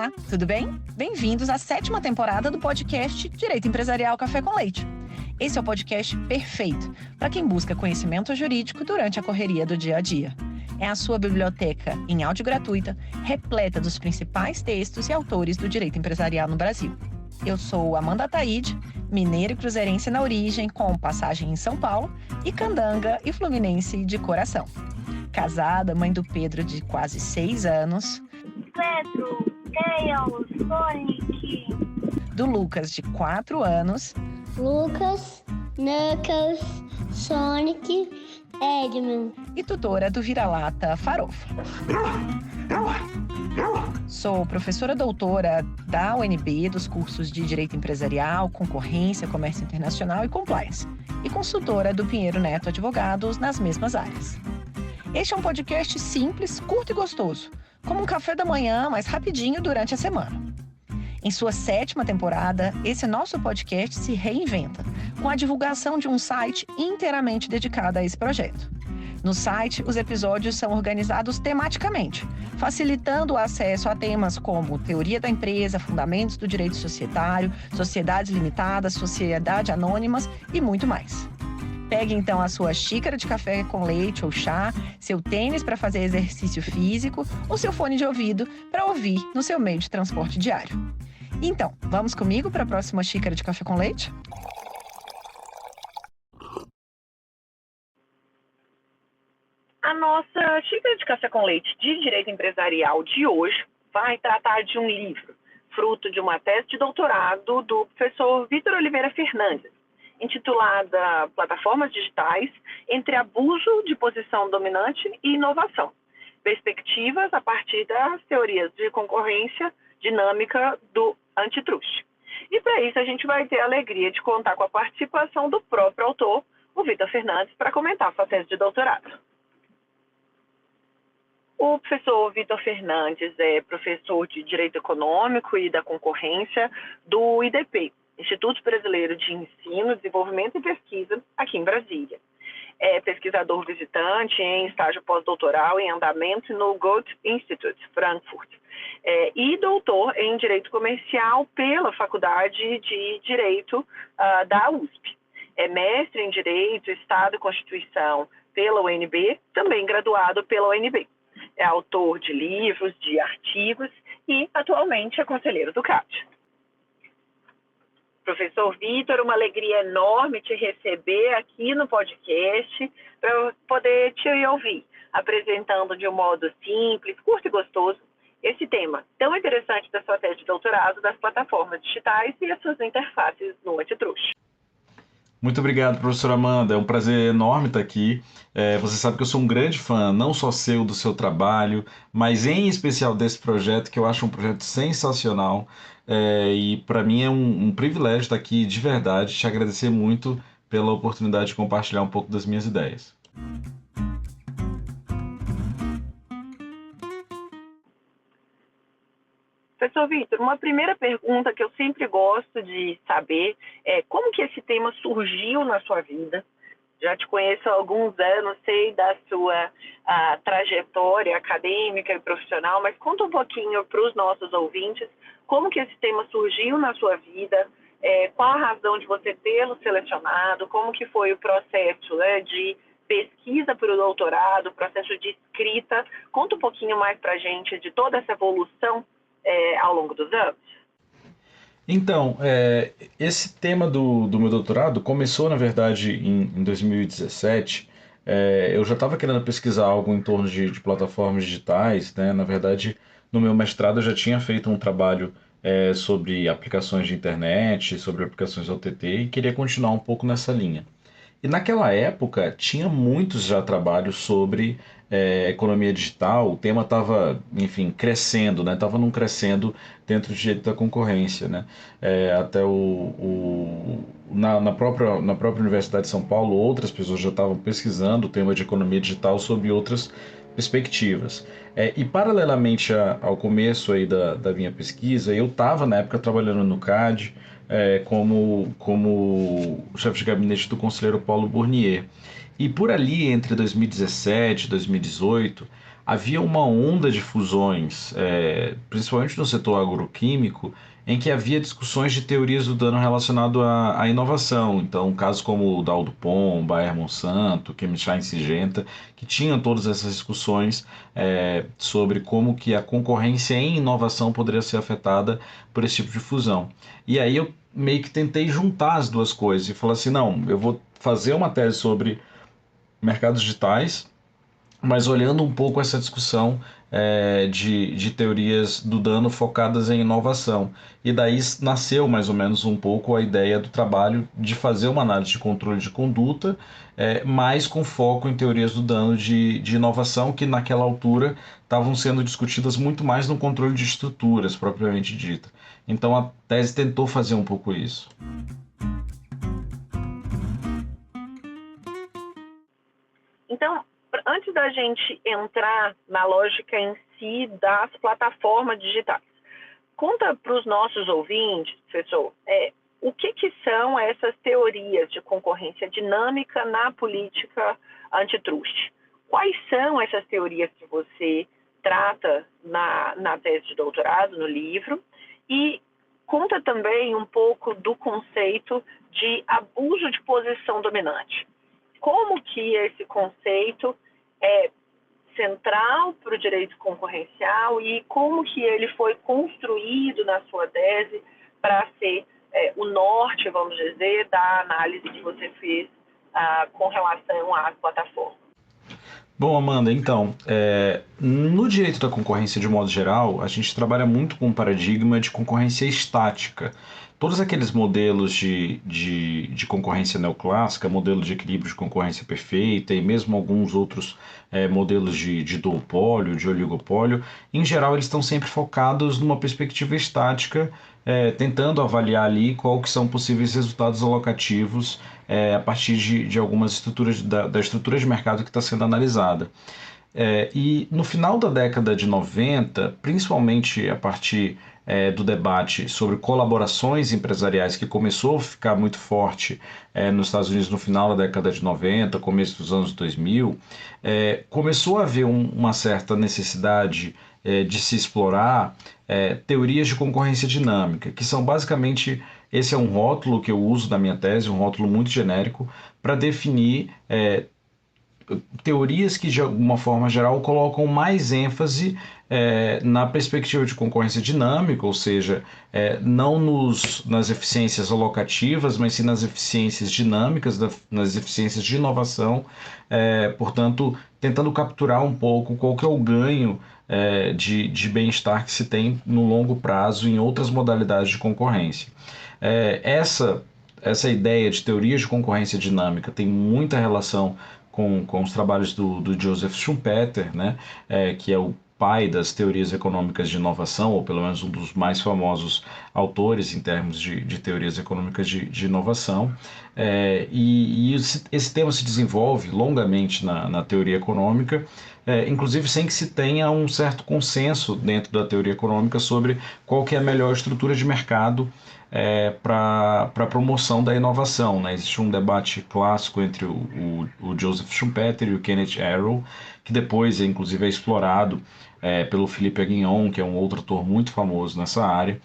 Olá, tudo bem? Bem-vindos à 7ª temporada do podcast Direito Empresarial Café com Leite. Esse é o podcast perfeito para quem busca conhecimento jurídico durante a correria do dia a dia. É a sua biblioteca em áudio gratuita, repleta dos principais textos e autores do direito empresarial no Brasil. Eu sou Amanda Ataide, mineira e cruzeirense na origem, com passagem em São Paulo, e candanga e fluminense de coração. Casada, mãe do Pedro, de quase 6 anos. Pedro, Tails, Sonic. Do Lucas, de 4 anos. Lucas, Knuckles, Sonic, Eggman. E tutora do Vira-Lata Farofa. Sou professora doutora da UNB dos cursos de Direito Empresarial, Concorrência, Comércio Internacional e Compliance. E consultora do Pinheiro Neto Advogados nas mesmas áreas. Este é um podcast simples, curto e gostoso, como um café da manhã, mais rapidinho durante a semana. Em sua 7ª temporada, esse nosso podcast se reinventa, com a divulgação de um site inteiramente dedicado a esse projeto. No site, os episódios são organizados tematicamente, facilitando o acesso a temas como teoria da empresa, fundamentos do direito societário, sociedades limitadas, sociedade anônimas e muito mais. Pegue então a sua xícara de café com leite ou chá, seu tênis para fazer exercício físico ou seu fone de ouvido para ouvir no seu meio de transporte diário. Então, vamos comigo para a próxima xícara de café com leite? A nossa xícara de café com leite de direito empresarial de hoje vai tratar de um livro, fruto de uma tese de doutorado do professor Vitor Oliveira Fernandes, intitulada Plataformas Digitais entre Abuso de Posição Dominante e Inovação, perspectivas a partir das teorias de concorrência dinâmica do antitruste. E para isso a gente vai ter a alegria de contar com a participação do próprio autor, o Vitor Fernandes, para comentar sua tese de doutorado. O professor Vitor Fernandes é professor de Direito Econômico e da Concorrência do IDP, Instituto Brasileiro de Ensino, Desenvolvimento e Pesquisa, aqui em Brasília. É pesquisador visitante em estágio pós-doutoral em andamento no Goethe Institut, Frankfurt. E doutor em Direito Comercial pela Faculdade de Direito da USP. É mestre em Direito, Estado e Constituição pela UNB, também graduado pela UNB. É autor de livros, de artigos e, atualmente, é conselheiro do CAD. Professor Vitor, uma alegria enorme te receber aqui no podcast para poder te ouvir, apresentando de um modo simples, curto e gostoso esse tema tão interessante da sua tese de doutorado das plataformas digitais e as suas interfaces no antitruste. Muito obrigado, professora Amanda. É um prazer enorme estar aqui. Você sabe que eu sou um grande fã, não só seu, do seu trabalho, mas em especial desse projeto, que eu acho um projeto sensacional. E para mim é um privilégio estar aqui de verdade, te agradecer muito pela oportunidade de compartilhar um pouco das minhas ideias. Professor Vitor, uma primeira pergunta que eu sempre gosto de saber é como que esse tema surgiu na sua vida? Já te conheço há alguns anos, sei da sua trajetória acadêmica e profissional, mas conta um pouquinho para os nossos ouvintes como que esse tema surgiu na sua vida, qual a razão de você tê-lo selecionado, como que foi o processo, né, de pesquisa para o doutorado, processo de escrita. Conta um pouquinho mais para a gente de toda essa evolução ao longo dos anos. Então, esse tema do meu doutorado começou, na verdade, em 2017. Eu já estava querendo pesquisar algo em torno de plataformas digitais, né? Na verdade, no meu mestrado eu já tinha feito um trabalho sobre aplicações de internet, sobre aplicações OTT e queria continuar um pouco nessa linha. E naquela época tinha muitos já trabalhos sobre economia digital, o tema estava, enfim, crescendo, né? Estava num crescendo dentro do direito da concorrência, né? Até na própria Universidade de São Paulo, outras pessoas já estavam pesquisando o tema de economia digital sob outras perspectivas. E paralelamente ao começo aí da minha pesquisa, eu estava na época trabalhando no CAD, como chefe de gabinete do conselheiro Paulo Bournier. E por ali, entre 2017 e 2018, havia uma onda de fusões, principalmente no setor agroquímico, em que havia discussões de teorias do dano relacionado à inovação. Então, casos como o Dow DuPont, Bayer Monsanto, Chemicals e Syngenta, que tinham todas essas discussões sobre como que a concorrência em inovação poderia ser afetada por esse tipo de fusão. E aí eu meio que tentei juntar as duas coisas e falar assim, não, eu vou fazer uma tese sobre mercados digitais, mas olhando um pouco essa discussão de teorias do dano focadas em inovação. E daí nasceu mais ou menos um pouco a ideia do trabalho de fazer uma análise de controle de conduta, mas com foco em teorias do dano de inovação, que naquela altura estavam sendo discutidas muito mais no controle de estruturas, propriamente dita. Então a tese tentou fazer um pouco isso. Então, antes da gente entrar na lógica em si das plataformas digitais, conta para os nossos ouvintes, professor, o que são essas teorias de concorrência dinâmica na política antitruste? Quais são essas teorias que você trata na tese de doutorado, no livro? E conta também um pouco do conceito de abuso de posição dominante. Como que esse conceito é central para o direito concorrencial e como que ele foi construído na sua tese para ser o norte, vamos dizer, da análise que você fez com relação às plataformas. Bom, Amanda, então, no direito da concorrência de modo geral, a gente trabalha muito com o paradigma de concorrência estática. Todos aqueles modelos de concorrência neoclássica, modelo de equilíbrio de concorrência perfeita e mesmo alguns outros modelos de duopólio, de oligopólio, em geral eles estão sempre focados numa perspectiva estática, tentando avaliar ali qual que são possíveis resultados alocativos a partir de algumas estruturas, da estrutura de mercado que está sendo analisada. E no final da década de 90, principalmente a partir do debate sobre colaborações empresariais, que começou a ficar muito forte nos Estados Unidos no final da década de 90, começo dos anos 2000, começou a haver uma certa necessidade de se explorar teorias de concorrência dinâmica, que são basicamente, esse é um rótulo que eu uso na minha tese, um rótulo muito genérico, para definir teorias que, de alguma forma geral, colocam mais ênfase na perspectiva de concorrência dinâmica, ou seja, não nas eficiências alocativas, mas sim nas eficiências dinâmicas, nas eficiências de inovação, portanto, tentando capturar um pouco qual que é o ganho de bem-estar que se tem no longo prazo em outras modalidades de concorrência. Essa ideia de teorias de concorrência dinâmica tem muita relação com os trabalhos do Joseph Schumpeter, né, que é o pai das teorias econômicas de inovação, ou pelo menos um dos mais famosos autores em termos de teorias econômicas de inovação. E esse tema se desenvolve longamente na teoria econômica, inclusive sem que se tenha um certo consenso dentro da teoria econômica sobre qual que é a melhor estrutura de mercado para a promoção da inovação, né? Existe um debate clássico entre o Joseph Schumpeter e o Kenneth Arrow, que depois, inclusive, é explorado pelo Philippe Aghion, que é um outro autor muito famoso nessa área,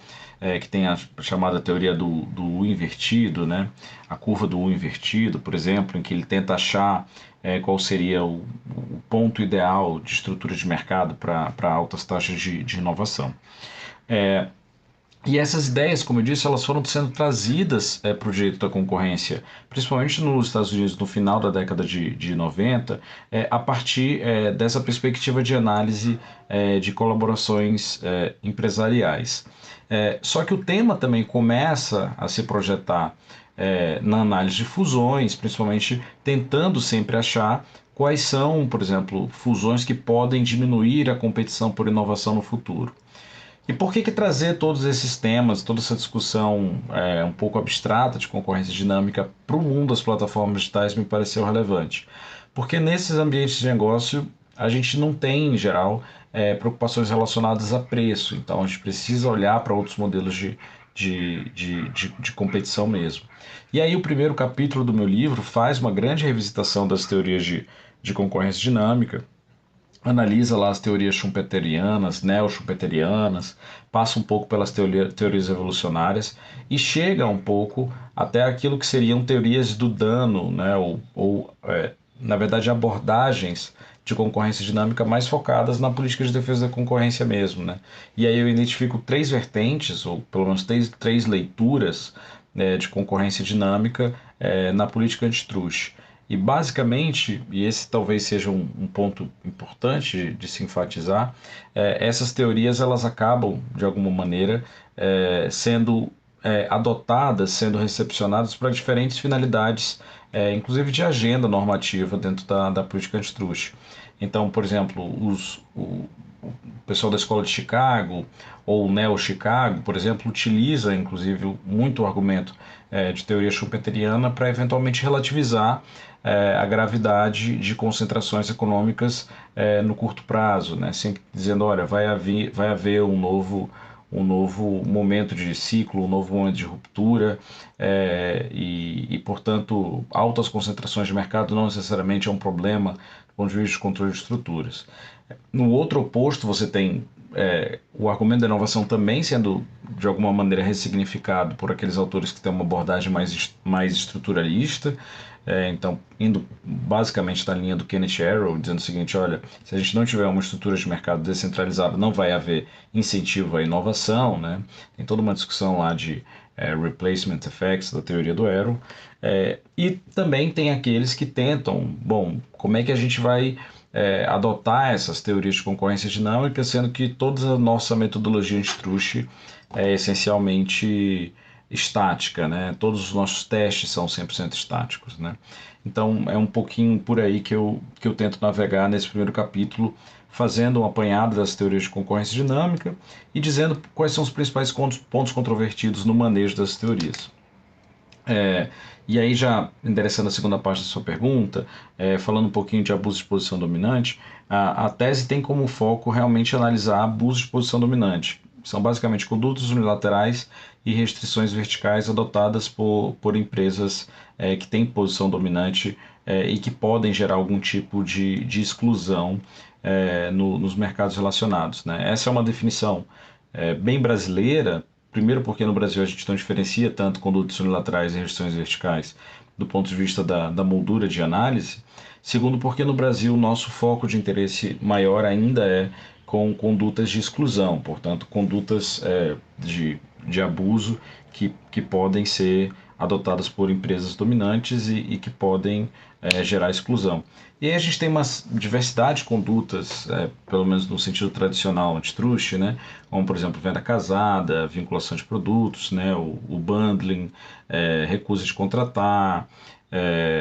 que tem a chamada teoria do U invertido, né? A curva do U invertido, por exemplo, em que ele tenta achar qual seria o ponto ideal de estrutura de mercado para altas taxas de inovação. E essas ideias, como eu disse, elas foram sendo trazidas para o direito da concorrência, principalmente nos Estados Unidos no final da década de 90, a partir dessa perspectiva de análise de colaborações empresariais. Só que o tema também começa a se projetar na análise de fusões, principalmente tentando sempre achar quais são, por exemplo, fusões que podem diminuir a competição por inovação no futuro. E por que trazer todos esses temas, toda essa discussão um pouco abstrata de concorrência dinâmica para o mundo das plataformas digitais me pareceu relevante? Porque nesses ambientes de negócio a gente não tem, em geral, preocupações relacionadas a preço. Então a gente precisa olhar para outros modelos de de competição mesmo. E aí o primeiro capítulo do meu livro faz uma grande revisitação das teorias de concorrência dinâmica, analisa lá as teorias schumpeterianas, neo-schumpeterianas, passa um pouco pelas teorias evolucionárias e chega um pouco até aquilo que seriam teorias do dano, né, na verdade, abordagens de concorrência dinâmica mais focadas na política de defesa da concorrência mesmo, né? E aí eu identifico três vertentes, ou pelo menos três leituras, né, de concorrência dinâmica na política antitruste. E basicamente, e esse talvez seja um ponto importante de se enfatizar, essas teorias elas acabam, de alguma maneira, sendo adotadas, sendo recepcionadas para diferentes finalidades, inclusive de agenda normativa dentro da política antitruste. Então, por exemplo, o pessoal da Escola de Chicago ou o Neo Chicago, por exemplo, utiliza inclusive muito o argumento de teoria schumpeteriana para eventualmente relativizar a gravidade de concentrações econômicas no curto prazo, né? Sempre dizendo, olha, vai haver um novo momento de ciclo, um novo momento de ruptura portanto, altas concentrações de mercado não necessariamente é um problema do ponto de vista de controle de estruturas. No outro oposto, você tem o argumento da inovação também sendo, de alguma maneira, ressignificado por aqueles autores que têm uma abordagem mais estruturalista, então, indo basicamente na linha do Kenneth Arrow, dizendo o seguinte, olha, se a gente não tiver uma estrutura de mercado descentralizada, não vai haver incentivo à inovação, né? Tem toda uma discussão lá de replacement effects, da teoria do Arrow, e também tem aqueles que tentam, bom, como é que a gente vai adotar essas teorias de concorrência dinâmica, sendo que toda a nossa metodologia antitruste é essencialmente estática, né? Todos os nossos testes são 100% estáticos, né? Então é um pouquinho por aí que eu tento navegar nesse primeiro capítulo, fazendo um apanhado das teorias de concorrência dinâmica e dizendo quais são os principais pontos controvertidos no manejo das teorias. E aí, já endereçando a segunda parte da sua pergunta, falando um pouquinho de abuso de posição dominante, a tese tem como foco realmente analisar abuso de posição dominante. São basicamente condutas unilaterais e restrições verticais adotadas por empresas que têm posição dominante e que podem gerar algum tipo de exclusão nos mercados relacionados, né? Essa é uma definição bem brasileira. Primeiro porque no Brasil a gente não diferencia tanto condutas unilaterais e restrições verticais do ponto de vista da moldura de análise. Segundo porque no Brasil o nosso foco de interesse maior ainda é com condutas de exclusão, portanto condutas de abuso que podem ser adotadas por empresas dominantes e que podem gerar exclusão. E aí a gente tem uma diversidade de condutas, pelo menos no sentido tradicional antitruste, né? Como, por exemplo, venda casada, vinculação de produtos, né? O bundling, recusa de contratar.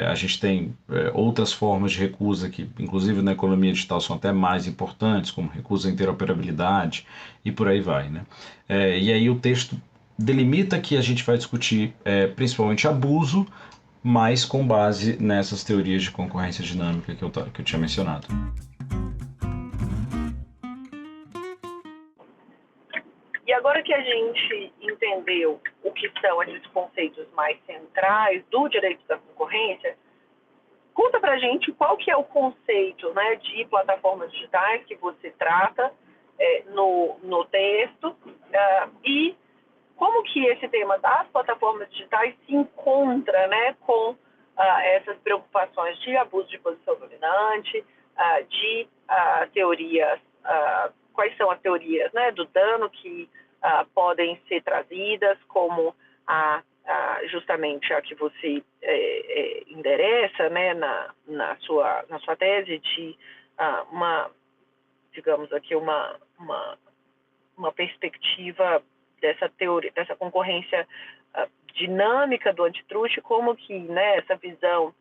A gente tem outras formas de recusa que, inclusive na economia digital, são até mais importantes, como recusa à interoperabilidade e por aí vai, né? E aí o texto delimita que a gente vai discutir principalmente abuso, mas com base nessas teorias de concorrência dinâmica que eu tinha mencionado. E agora que a gente entendeu o que são esses conceitos mais centrais do direito da concorrência, conta pra gente qual que é o conceito, né, de plataformas digitais que você trata no texto e como que esse tema das plataformas digitais se encontra, né, com essas preocupações de abuso de posição dominante, de teorias, quais são as teorias, né, do dano que podem ser trazidas, como justamente a que você endereça, né, na sua tese de digamos aqui, uma perspectiva dessa teoria, dessa concorrência dinâmica do antitruste, como que, né, essa visão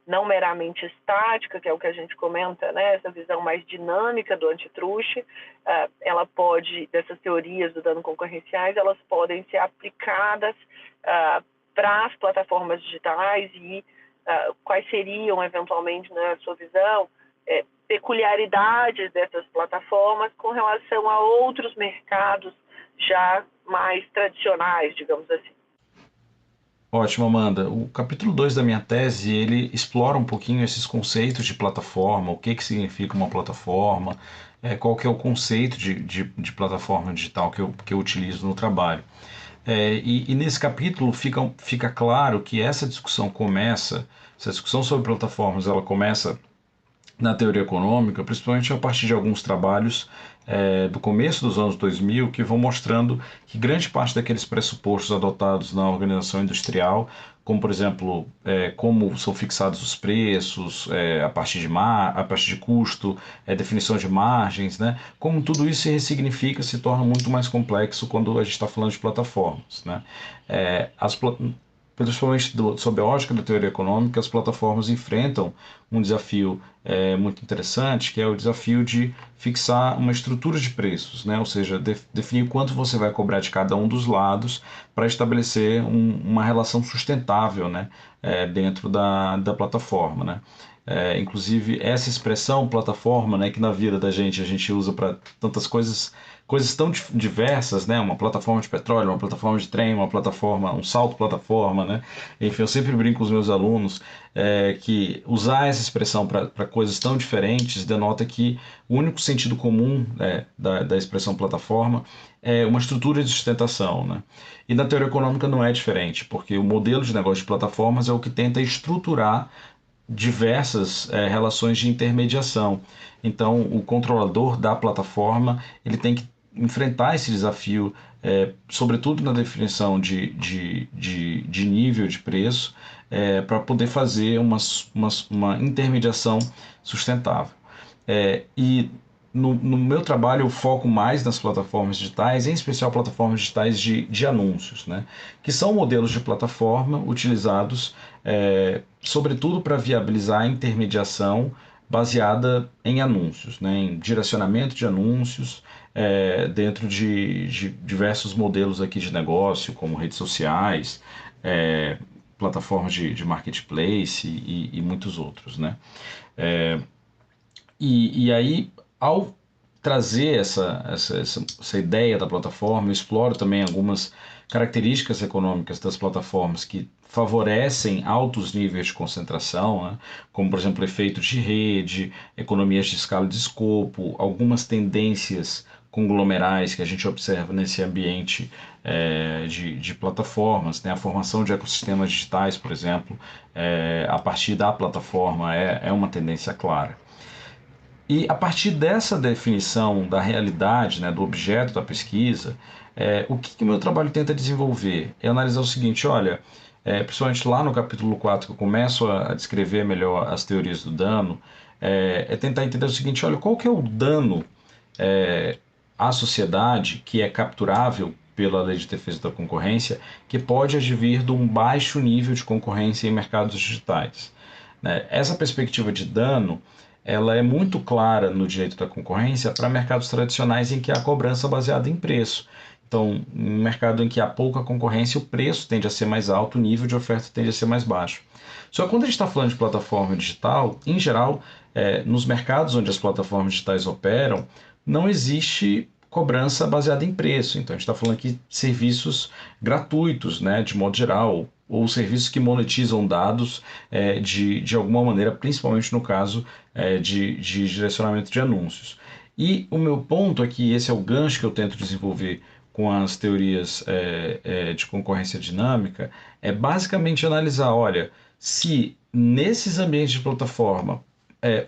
não meramente estática, que é o que a gente comenta, né, essa visão mais dinâmica do antitruste, ela pode, dessas teorias do dano concorrenciais, elas podem ser aplicadas para as plataformas digitais e quais seriam, eventualmente, na sua visão, peculiaridades dessas plataformas com relação a outros mercados já mais tradicionais, digamos assim. Ótimo, Amanda. O capítulo 2 da minha tese, ele explora um pouquinho esses conceitos de plataforma, o que significa uma plataforma, qual que é o conceito de plataforma digital que eu utilizo no trabalho. E nesse capítulo fica claro que essa discussão sobre plataformas, ela começa na teoria econômica, principalmente a partir de alguns trabalhos do começo dos anos 2000, que vão mostrando que grande parte daqueles pressupostos adotados na organização industrial, como por exemplo, como são fixados os preços, a partir de custo, definição de margens, né? Como tudo isso se ressignifica, se torna muito mais complexo quando a gente está falando de plataformas, né? Principalmente sob a ótica da teoria econômica, as plataformas enfrentam um desafio muito interessante, que é o desafio de fixar uma estrutura de preços, né? Ou seja, definir quanto você vai cobrar de cada um dos lados para estabelecer uma relação sustentável, né? Dentro da plataforma, né? Inclusive, essa expressão plataforma, né, que na vida da gente a gente usa para tantas coisas tão diversas, né? Uma plataforma de petróleo, uma plataforma de trem, uma plataforma, um salto plataforma, né? Enfim, eu sempre brinco com os meus alunos que usar essa expressão para coisas tão diferentes denota que o único sentido comum da expressão plataforma é uma estrutura de sustentação, né? E na teoria econômica não é diferente, porque o modelo de negócio de plataformas é o que tenta estruturar diversas relações de intermediação. Então, o controlador da plataforma ele tem que enfrentar esse desafio, sobretudo na definição de nível de preço, para poder fazer uma intermediação sustentável. E no meu trabalho eu foco mais nas plataformas digitais, em especial plataformas digitais de anúncios, né? Que são modelos de plataforma utilizados sobretudo para viabilizar a intermediação baseada em anúncios, né? Em direcionamento de anúncios dentro de diversos modelos aqui de negócio, como redes sociais, plataformas de marketplace e muitos outros, né? E aí, ao trazer essa ideia da plataforma, eu exploro também algumas características econômicas das plataformas que favorecem altos níveis de concentração, né? Como, por exemplo, efeito de rede, economias de escala e de escopo, algumas tendências conglomerais que a gente observa nesse ambiente de plataformas, né? A formação de ecossistemas digitais, por exemplo, a partir da plataforma é uma tendência clara. E a partir dessa definição da realidade, né, do objeto da pesquisa, o que o meu trabalho tenta desenvolver? É analisar o seguinte, olha, principalmente lá no capítulo 4, que eu começo a descrever melhor as teorias do dano, tentar entender o seguinte, olha, qual que é o dano à sociedade que é capturável pela Lei de Defesa da Concorrência, que pode advir de um baixo nível de concorrência em mercados digitais, né? Essa perspectiva de dano ela é muito clara no direito da concorrência para mercados tradicionais em que há cobrança baseada em preço. Então, em um mercado em que há pouca concorrência, o preço tende a ser mais alto, o nível de oferta tende a ser mais baixo. Só que quando a gente está falando de plataforma digital, em geral, nos mercados onde as plataformas digitais operam, não existe cobrança baseada em preço. Então, a gente está falando aqui de serviços gratuitos, né, de modo geral, ou serviços que monetizam dados de alguma maneira, principalmente no caso de direcionamento de anúncios. E o meu ponto aqui, esse é o gancho que eu tento desenvolver com as teorias de concorrência dinâmica, é basicamente analisar, olha, se nesses ambientes de plataforma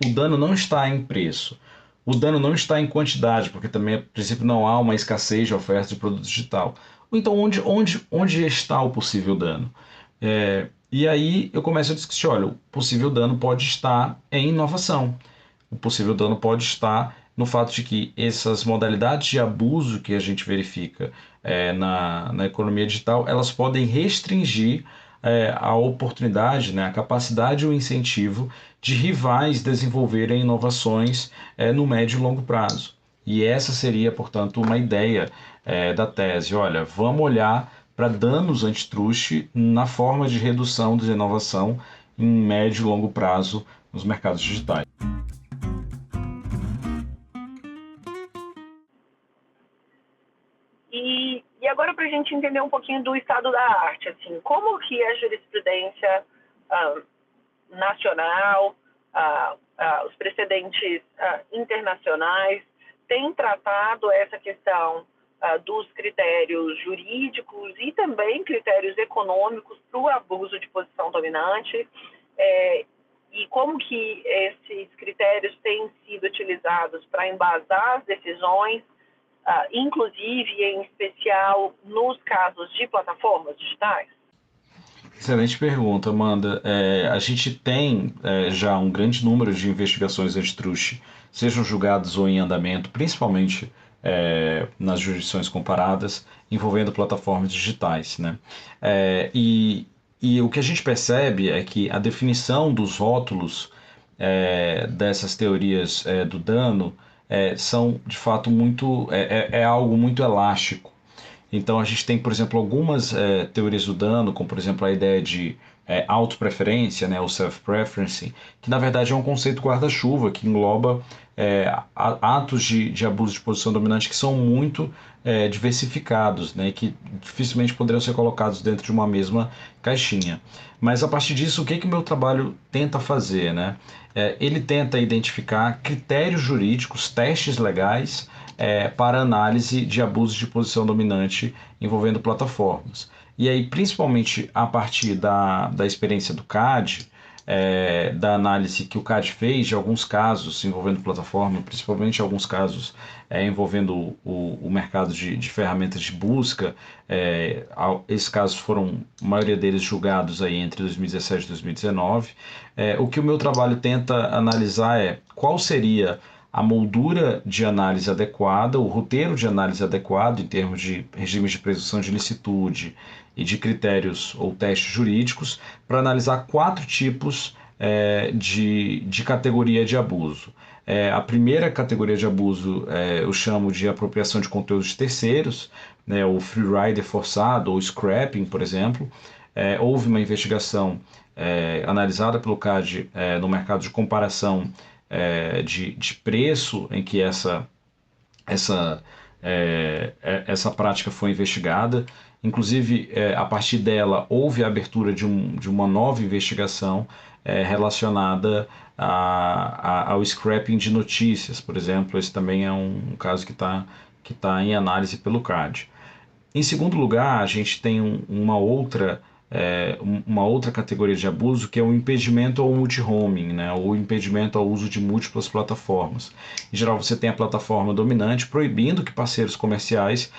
o dano não está em preço, o dano não está em quantidade, porque também, a princípio, não há uma escassez de oferta de produto digital. Então, onde está o possível dano? E aí eu começo a discutir, olha, o possível dano pode estar em inovação. O possível dano pode estar no fato de que essas modalidades de abuso que a gente verifica na economia digital, elas podem restringir a oportunidade, né, a capacidade e o incentivo de rivais desenvolverem inovações no médio e longo prazo. E essa seria, portanto, uma ideia da tese. Olha, vamos olhar para danos antitruste na forma de redução de inovação em médio e longo prazo nos mercados digitais. E agora, a gente entender um pouquinho do estado da arte, assim, como que a jurisprudência nacional, os precedentes internacionais têm tratado essa questão dos critérios jurídicos e também critérios econômicos para o abuso de posição dominante, e como que esses critérios têm sido utilizados para embasar as decisões, inclusive e em especial nos casos de plataformas digitais? Excelente pergunta, Amanda. A gente tem já um grande número de investigações antitruste, sejam julgadas ou em andamento, principalmente nas jurisdições comparadas, envolvendo plataformas digitais, né? E o que a gente percebe é que a definição dos rótulos dessas teorias do dano são, de fato, algo muito elástico. Então, a gente tem, por exemplo, algumas teorias do dano, como, por exemplo, a ideia de autopreferência, né, o self-preferencing, que, na verdade, é um conceito guarda-chuva que engloba atos de abuso de posição dominante que são muito diversificados, né, que dificilmente poderiam ser colocados dentro de uma mesma caixinha. Mas, a partir disso, o que o meu trabalho tenta fazer, né? Ele tenta identificar critérios jurídicos, testes legais, para análise de abuso de posição dominante envolvendo plataformas. E aí, principalmente a partir da experiência do CAD, da análise que o CAD fez de alguns casos envolvendo plataforma, principalmente alguns casos envolvendo o mercado de ferramentas de busca. Esses casos foram, a maioria deles, julgados aí entre 2017 e 2019. O que o meu trabalho tenta analisar é qual seria a moldura de análise adequada, o roteiro de análise adequado em termos de regimes de presunção de ilicitude e de critérios ou testes jurídicos para analisar 4 tipos de categoria de abuso. A primeira categoria de abuso eu chamo de apropriação de conteúdos de terceiros, né, o freerider forçado ou scrapping, por exemplo. Houve uma investigação analisada pelo CAD no mercado de comparação de preço em que essa prática foi investigada. Inclusive, a partir dela, houve a abertura de uma nova investigação relacionada ao scrapping de notícias, por exemplo. Esse também é um caso que tá em análise pelo CAD. Em segundo lugar, a gente tem uma outra categoria de abuso, que é o impedimento ao multi-homing, né, ou impedimento ao uso de múltiplas plataformas. Em geral, você tem a plataforma dominante proibindo que parceiros comerciais,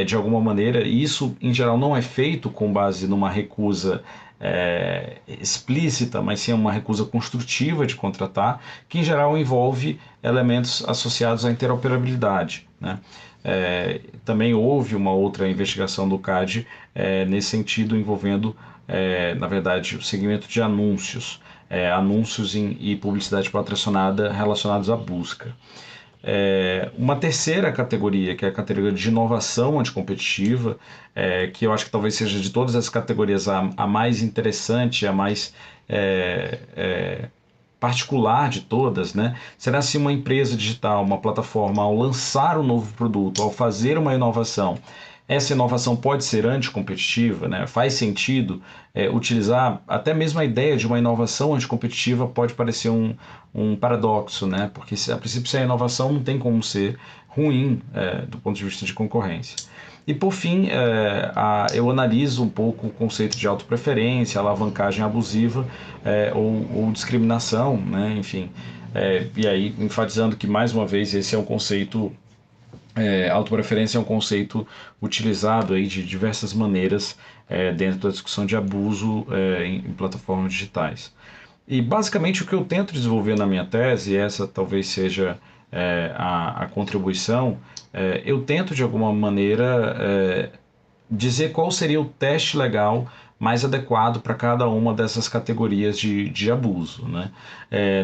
de alguma maneira, e isso em geral não é feito com base numa recusa explícita, mas sim uma recusa construtiva de contratar, que em geral envolve elementos associados à interoperabilidade, né? Também houve uma outra investigação do CAD nesse sentido, envolvendo, na verdade, o segmento de anúncios, e publicidade patrocinada relacionados à busca. Uma terceira categoria, que é a categoria de inovação anticompetitiva, que eu acho que talvez seja de todas as categorias a mais interessante, a mais particular de todas, né? Será se uma empresa digital, uma plataforma, ao lançar um novo produto, ao fazer uma inovação, essa inovação pode ser anticompetitiva, né? Faz sentido utilizar, até mesmo a ideia de uma inovação anticompetitiva pode parecer um paradoxo, né? Porque a princípio, se a inovação não tem como ser ruim do ponto de vista de concorrência. E por fim, eu analiso um pouco o conceito de autopreferência, alavancagem abusiva ou discriminação, né? Enfim, e aí enfatizando que, mais uma vez, esse é um conceito, autopreferência é um conceito utilizado aí de diversas maneiras dentro da discussão de abuso em plataformas digitais. E basicamente o que eu tento desenvolver na minha tese, e essa talvez seja a contribuição, eu tento de alguma maneira dizer qual seria o teste legal mais adequado para cada uma dessas categorias de abuso, né?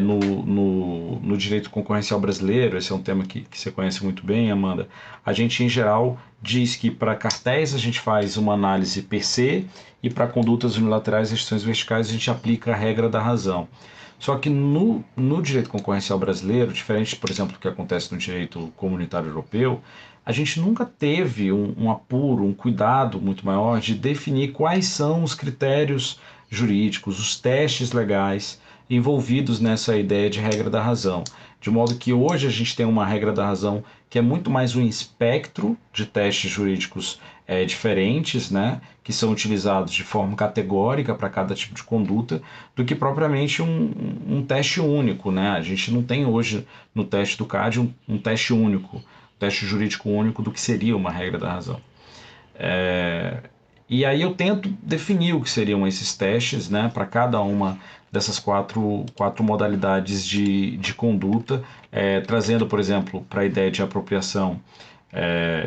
No direito concorrencial brasileiro, esse é um tema que você conhece muito bem, Amanda, a gente em geral diz que para cartéis a gente faz uma análise per se e para condutas unilaterais e restrições verticais a gente aplica a regra da razão. Só que no direito concorrencial brasileiro, diferente, por exemplo, do que acontece no direito comunitário europeu, a gente nunca teve um apuro, um cuidado muito maior de definir quais são os critérios jurídicos, os testes legais envolvidos nessa ideia de regra da razão. De modo que hoje a gente tem uma regra da razão que é muito mais um espectro de testes jurídicos diferentes, né, que são utilizados de forma categórica para cada tipo de conduta, do que propriamente um teste único. Né? A gente não tem hoje no teste do CAD um teste único, teste jurídico único do que seria uma regra da razão. E aí eu tento definir o que seriam esses testes, né, para cada uma dessas quatro modalidades de conduta, trazendo, por exemplo, para a ideia de apropriação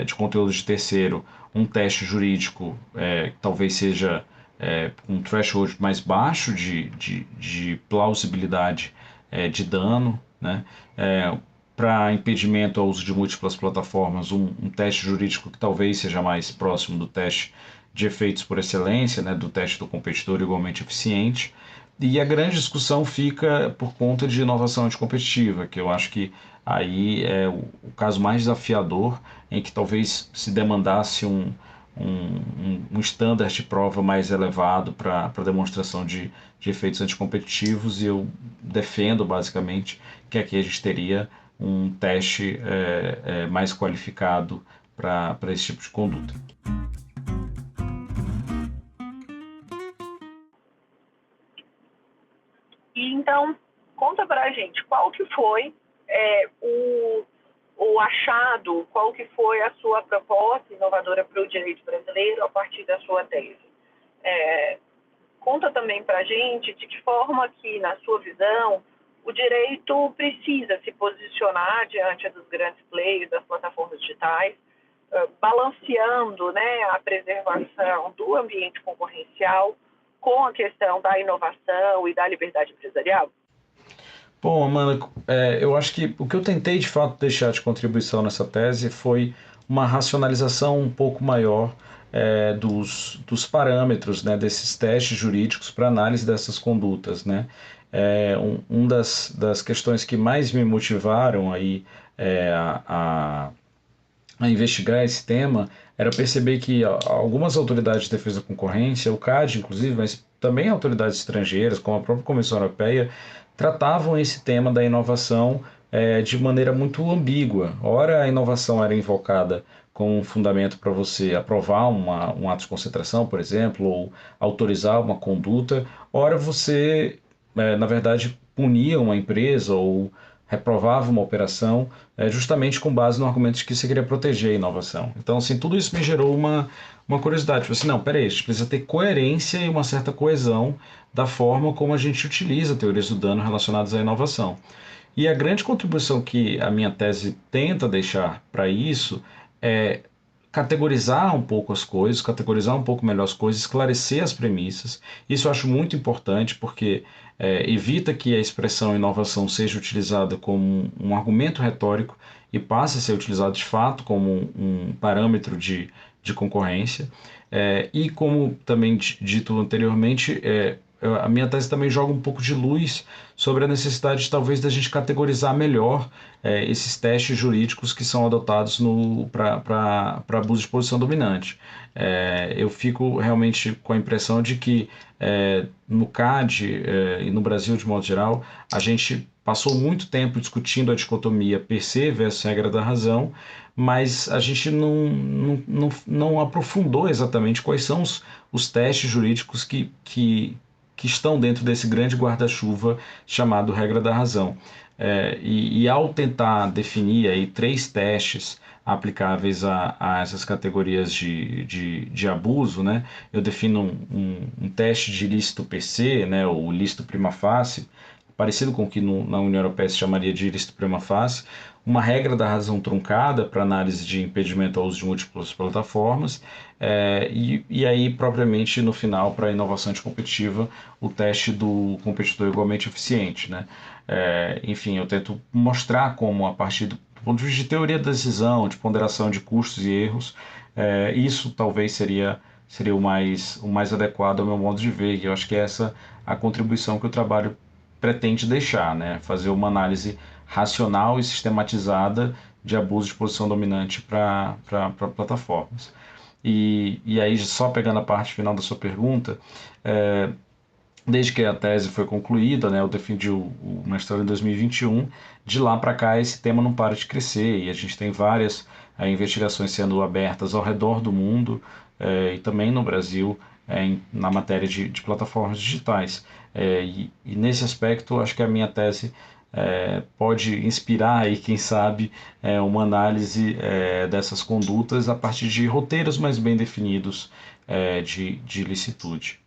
de conteúdo de terceiro, um teste jurídico que talvez seja um threshold mais baixo de plausibilidade de dano, né? Para impedimento ao uso de múltiplas plataformas, um teste jurídico que talvez seja mais próximo do teste de efeitos por excelência, né, do teste do competidor igualmente eficiente. E a grande discussão fica por conta de inovação anticompetitiva, que eu acho que aí é o caso mais desafiador, em que talvez se demandasse um estándar de prova mais elevado para demonstração de efeitos anticompetitivos, e eu defendo basicamente que aqui a gente teria um teste mais qualificado para esse tipo de conduta. E então, conta pra gente, qual que foi o achado, qual que foi a sua proposta inovadora para o direito brasileiro a partir da sua tese? Conta também pra gente de que forma que, na sua visão, o direito precisa se posicionar diante dos grandes players, das plataformas digitais, balanceando, né, a preservação do ambiente concorrencial com a questão da inovação e da liberdade empresarial? Bom, Amanda, eu acho que o que eu tentei de fato deixar de contribuição nessa tese foi uma racionalização um pouco maior dos parâmetros, né, desses testes jurídicos para análise dessas condutas. Né? Das questões que mais me motivaram aí, a investigar esse tema era perceber que algumas autoridades de defesa da concorrência, o CAD inclusive, mas também autoridades estrangeiras, como a própria Comissão Europeia, tratavam esse tema da inovação de maneira muito ambígua. Ora, a inovação era invocada como um fundamento para você aprovar um ato de concentração, por exemplo, ou autorizar uma conduta. Ora, você, na verdade, punia uma empresa ou reprovava uma operação justamente com base no argumento de que você queria proteger a inovação. Então, assim, tudo isso me gerou uma curiosidade. Tipo assim, não, peraí, a gente precisa ter coerência e uma certa coesão da forma como a gente utiliza teorias do dano relacionadas à inovação. E a grande contribuição que a minha tese tenta deixar para isso é categorizar um pouco as coisas, categorizar um pouco melhor as coisas, esclarecer as premissas. Isso eu acho muito importante porque evita que a expressão inovação seja utilizada como um argumento retórico e passe a ser utilizado de fato como um parâmetro de concorrência. E como também dito anteriormente, a minha tese também joga um pouco de luz sobre a necessidade talvez da gente categorizar melhor esses testes jurídicos que são adotados para abuso de posição dominante. Eu fico realmente com a impressão de que no CAD e no Brasil de modo geral, a gente passou muito tempo discutindo a dicotomia per se versus regra da razão, mas a gente não aprofundou exatamente quais são os testes jurídicos que estão dentro desse grande guarda-chuva chamado regra da razão. E ao tentar definir aí 3 testes aplicáveis a essas categorias de abuso, né, eu defino um teste de ilícito per se, né, ou ilícito prima facie, parecido com o que na União Europeia se chamaria de ilícito prima facie, uma regra da razão truncada para análise de impedimento ao uso de múltiplas plataformas, e aí, propriamente, no final, para a inovação anticompetitiva, o teste do competidor igualmente eficiente. Né? Enfim, eu tento mostrar como, a partir do ponto de vista de teoria da decisão, de ponderação de custos e erros, Isso talvez seria o mais adequado ao meu modo de ver, e eu acho que é essa a contribuição que o trabalho pretende deixar, né? Fazer uma análise racional e sistematizada de abuso de posição dominante para plataformas. E aí, só pegando a parte final da sua pergunta, é, desde que a tese foi concluída, né, eu defendi o mestrado em 2021, de lá para cá esse tema não para de crescer e a gente tem várias investigações sendo abertas ao redor do mundo e também no Brasil na matéria de plataformas digitais. E nesse aspecto, acho que a minha tese pode inspirar aí, quem sabe, uma análise dessas condutas a partir de roteiros mais bem definidos de licitude.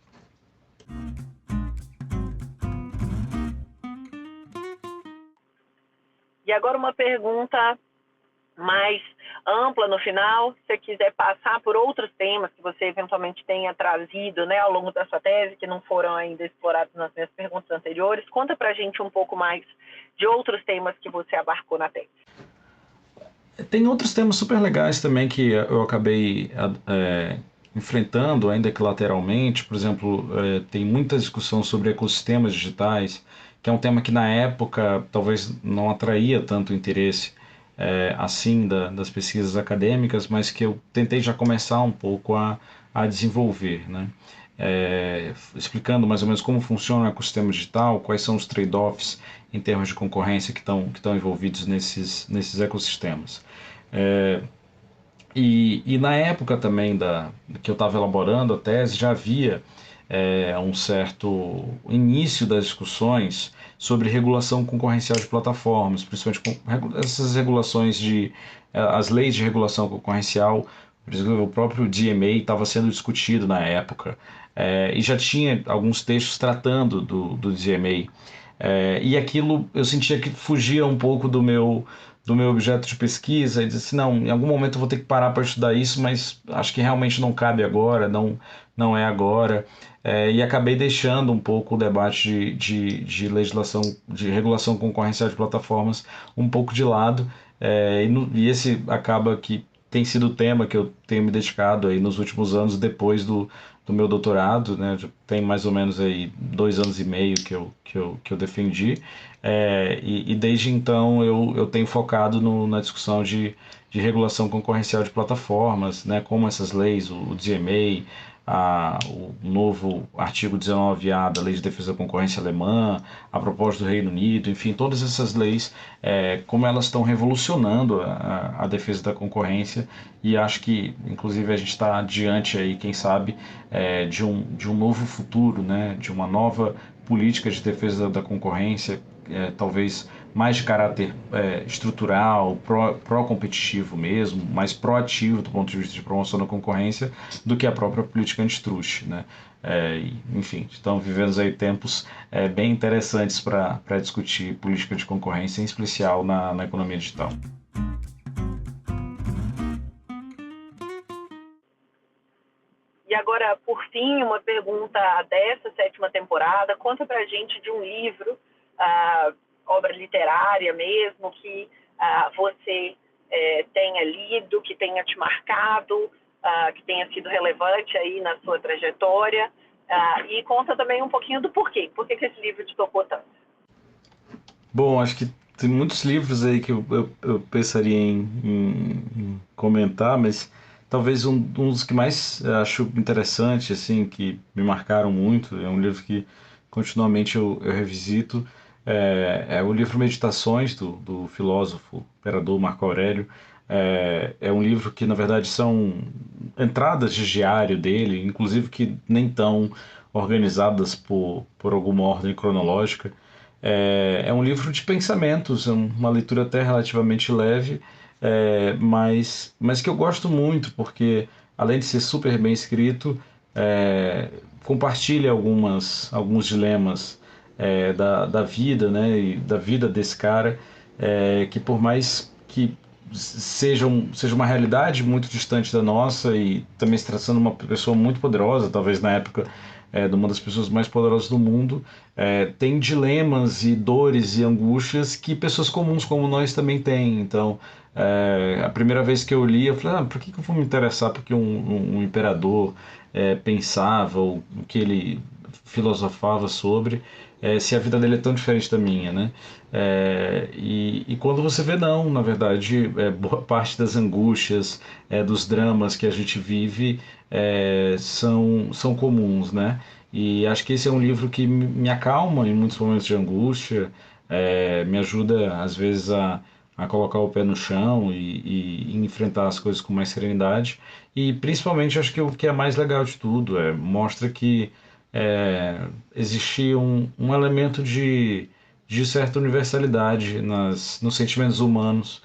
E agora uma pergunta mais ampla no final, se você quiser passar por outros temas que você eventualmente tenha trazido, né, ao longo da sua tese, que não foram ainda explorados nas minhas perguntas anteriores, conta pra gente um pouco mais de outros temas que você abarcou na tese. Tem outros temas super legais também que eu acabei enfrentando, ainda que lateralmente. Por exemplo, tem muita discussão sobre ecossistemas digitais, que é um tema que na época talvez não atraía tanto interesse assim das pesquisas acadêmicas, mas que eu tentei já começar um pouco a desenvolver, né? Explicando mais ou menos como funciona o ecossistema digital, quais são os trade-offs em termos de concorrência que estão envolvidos nesses ecossistemas. E na época também que eu estava elaborando a tese, já havia um certo início das discussões sobre regulação concorrencial de plataformas, principalmente essas regulações as leis de regulação concorrencial. Por exemplo, o próprio DMA estava sendo discutido na época, e já tinha alguns textos tratando do DMA. E aquilo eu sentia que fugia um pouco do meu objeto de pesquisa, e disse assim, não, em algum momento eu vou ter que parar para estudar isso, mas acho que realmente não cabe agora, não é agora. E acabei deixando um pouco o debate de legislação, de regulação concorrencial de plataformas um pouco de lado, e esse acaba que tem sido o tema que eu tenho me dedicado aí nos últimos anos, depois do meu doutorado, né? Já tem mais ou menos aí 2 anos e meio que eu defendi, e desde então eu tenho focado na discussão de regulação concorrencial de plataformas, né? Como essas leis, o DMA, o novo artigo 19A da Lei de Defesa da Concorrência alemã, a proposta do Reino Unido, enfim, todas essas leis, como elas estão revolucionando a defesa da concorrência, e acho que, inclusive, a gente está diante aí, quem sabe, de um novo futuro, né, de uma nova política de defesa da concorrência, talvez mais de caráter estrutural, pró-competitivo mesmo, mais proativo do ponto de vista de promoção da concorrência, do que a própria política antitruste, né? Enfim, estão vivendo aí tempos bem interessantes para discutir política de concorrência, em especial na economia digital. E agora, por fim, uma pergunta dessa 7ª temporada. Conta pra gente de um livro, obra literária mesmo, que você tenha lido, que tenha te marcado, que tenha sido relevante aí na sua trajetória. E conta também um pouquinho do porquê. Por que esse livro te tocou tanto? Bom, acho que tem muitos livros aí que eu pensaria em comentar, mas talvez um dos que mais acho interessante, assim, que me marcaram muito, é um livro que continuamente eu revisito, é o livro Meditações, do filósofo, imperador Marco Aurélio. É um livro que, na verdade, são entradas de diário dele, inclusive que nem tão organizadas por alguma ordem cronológica. É um livro de pensamentos, é uma leitura até relativamente leve, mas que eu gosto muito, porque além de ser super bem escrito, compartilha alguns dilemas da vida, né, e da vida desse cara, que por mais que seja uma realidade muito distante da nossa, e também se tratando de uma pessoa muito poderosa, talvez na época de uma das pessoas mais poderosas do mundo, tem dilemas e dores e angústias que pessoas comuns como nós também têm. Então, a primeira vez que eu li, eu falei, por que eu vou me interessar porque um imperador pensava, ou o que ele filosofava sobre, se a vida dele é tão diferente da minha, né? E quando você vê, não, na verdade, boa parte das angústias, dos dramas que a gente vive são comuns, né? E acho que esse é um livro que me acalma em muitos momentos de angústia, me ajuda, às vezes, a colocar o pé no chão e enfrentar as coisas com mais serenidade. E, principalmente, acho que o que é mais legal de tudo mostra que existe um elemento de certa universalidade nos sentimentos humanos,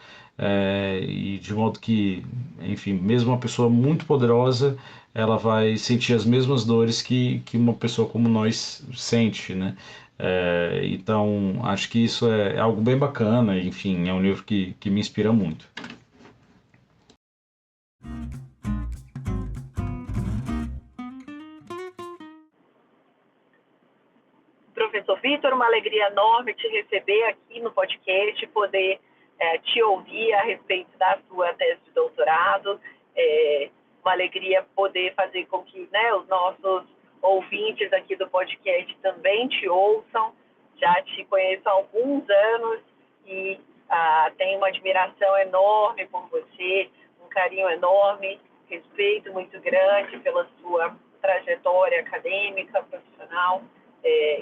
e de modo que, enfim, mesmo uma pessoa muito poderosa, ela vai sentir as mesmas dores que uma pessoa como nós sente, né? Então, acho que isso é algo bem bacana, enfim, é um livro que me inspira muito. Professor Vitor, uma alegria enorme te receber aqui no podcast, poder te ouvir a respeito da sua tese de doutorado. Uma alegria poder fazer com que, né, os nossos ouvintes aqui do podcast também te ouçam. Já te conheço há alguns anos e tenho uma admiração enorme por você, um carinho enorme, respeito muito grande pela sua trajetória acadêmica, profissional.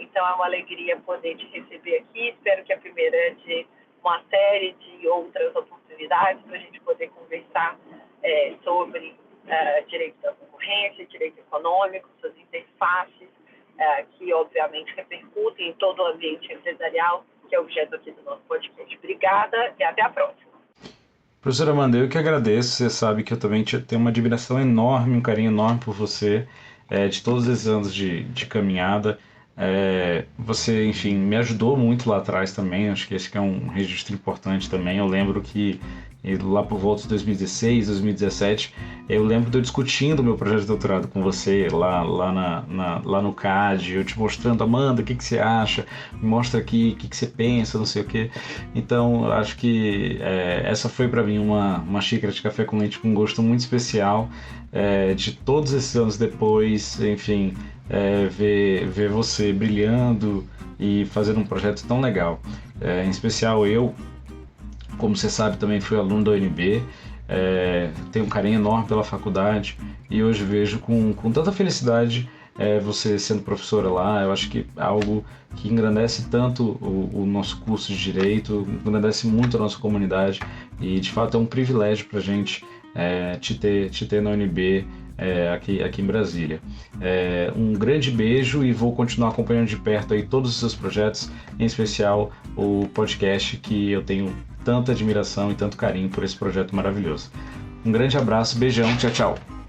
Então é uma alegria poder te receber aqui. Espero que a primeira é de uma série de outras oportunidades para a gente poder conversar sobre direito da concorrência, direito econômico, suas interfaces, que obviamente repercutem em todo o ambiente empresarial, que é objeto aqui do nosso podcast. Obrigada e até a próxima. Professora Amanda, eu que agradeço. Você sabe que eu também tenho uma admiração enorme, um carinho enorme por você, de todos esses anos de caminhada. Você, enfim, me ajudou muito lá atrás também. Acho que esse que é um registro importante também. Eu lembro que lá por volta de 2016, 2017, eu lembro de eu discutindo o meu projeto de doutorado com você lá no CAD, eu te mostrando, Amanda, o que você acha? Me mostra aqui, o que você pensa, não sei o quê. Então, acho que essa foi para mim uma xícara de café com leite com um gosto muito especial, de todos esses anos depois, enfim, ver você brilhando e fazendo um projeto tão legal. Em especial eu, como você sabe, também fui aluno da UNB, tenho um carinho enorme pela faculdade e hoje vejo com tanta felicidade você sendo professora lá. Eu acho que é algo que engrandece tanto o nosso curso de Direito, engrandece muito a nossa comunidade e, de fato, é um privilégio para a gente te ter na UNB aqui em Brasília. Um grande beijo e vou continuar acompanhando de perto aí todos os seus projetos, em especial o podcast, que eu tenho tanta admiração e tanto carinho por esse projeto maravilhoso. Um grande abraço, beijão, tchau, tchau.